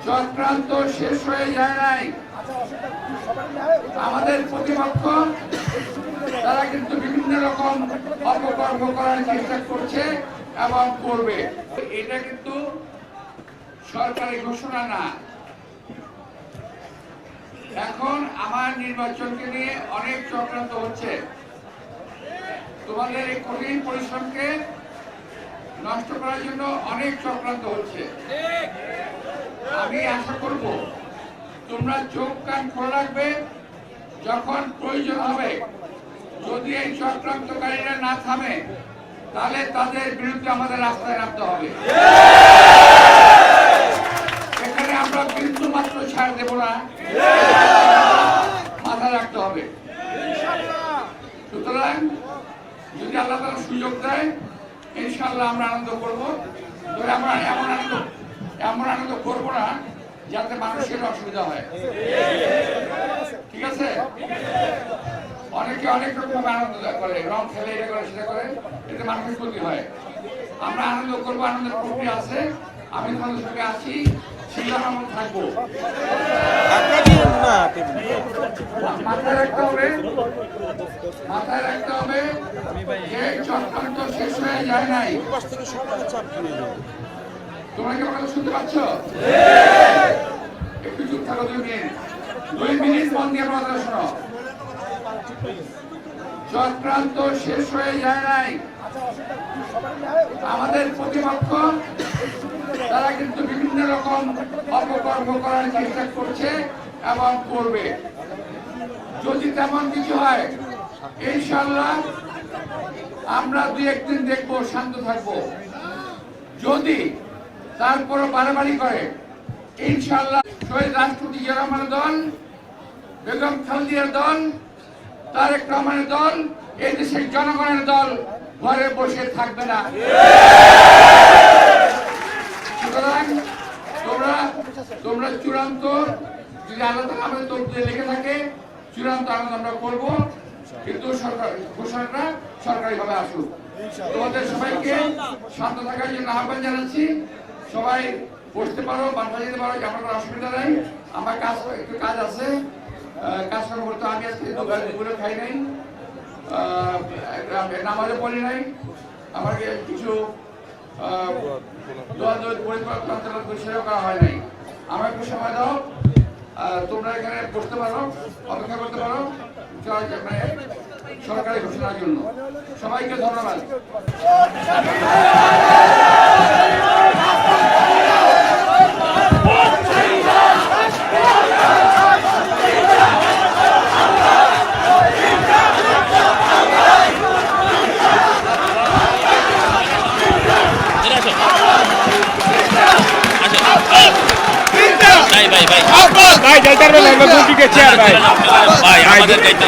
চক্রান্ত শেষ হয়ে যায় নাই। আমাদের প্রতিপক্ষ তারা কিন্তু বিভিন্ন রকম অপকর্ম করার চেষ্টা করছে এবং করবে। এটা কিন্তু সরকারি ঘোষণা না। এখন আমার নির্বাচনকে নিয়ে অনেক চক্রান্ত হচ্ছে। তোমাদের এই কঠিন পরিশ্রমকে নষ্ট করার জন্য অনেক চক্রান্ত হচ্ছে। আমি আশা করব তোমরা চোখ কান খোলা রাখবে। যখন প্রয়োজন হবে, যদি এই চক্রান্তকারীরা না থামে, তাহলে তাদের বিরুদ্ধে আমাদের রাস্তায় নামতে হবে। এখানে আমরা বিন্দু মাত্র ছাড় দেব না, মাথায় রাখতে হবে। সুতরাং যদি আল্লাহ তাআলা সুযোগ দেয়, ইনশাআল্লাহ আমরা আনন্দ করবো। তবে আমরা এমন আনন্দ করবো না যাতে মানুষের অসুবিধা হয়। ঠিক আছে? অনেকে অনেক রকম আনন্দ করে, রং খেলে, এটা করে সেটা করে, এতে মানুষের ক্ষতি হয়। আমরা আনন্দ করবো, আনন্দের প্রক্রিয়া আছে। আমি তোমাদের সঙ্গে আছি, সেগুলো আমরা থাকবো। মাথায় রাখতে হবে যে চক্রান্ত শেষ হয়ে যায় নাই। তোমরা কি আমাকে শুনতে পাচ্ছ? একটু চুপ থাকো 2 মিনিট মন দিয়ে কথা শোনো। চক্রান্ত শেষ হয়ে যায় নাই। আমাদের প্রতিপক্ষ তারা কিন্তু বিভিন্ন রকম অপকর্ম করার চেষ্টা করছে এবং করবে। যদি তেমন কিছু হয়, ইনশাআল্লাহ আমরা 2-1 দিন দেখবো, শান্ত থাকবো। যদি তারপরও বাড়াবাড়ি করে, ইনশাআল্লাহ শহীদ রাষ্ট্রপতি জিয়া রহমানের দল, বেগম খালেদার দল, তারেক রহমানের দল, এই দেশের জনগণের দল ঘরে বসে থাকবে না। সুতরাং তোমরা চূড়ান্ত, যদি আলাদা আমাদের তরফে লেগে থাকে, চূড়ান্ত আনন্দ আমরা করবো, কিন্তু সরকার ঘোষণাটা সরকারিভাবে আসুক। তোমাদের সবাইকে শান্ত থাকার জন্য আহ্বান জানাচ্ছি। সবাই বসতে পারো, বাসা যেতে পারো, আমার কোনো অসুবিধা নেই। আমার একটু কাজ আছে, কাজ করতে। আমি আজকে দুপুরে খাই নাই, নামাজে পড়ি নাই, আমাকে কিছু পরিষ্কার করা হয় নাই। আমার একটু সময় দাও, তোমরা এখানে বসতে পারো, অপেক্ষা করতে পারো সরকারি ঘোষণার জন্য। সবাইকে ধন্যবাদ। ভাই যাইতার বেলা আমরা বুকি গেছি আর ভাই আমাদের যাইতে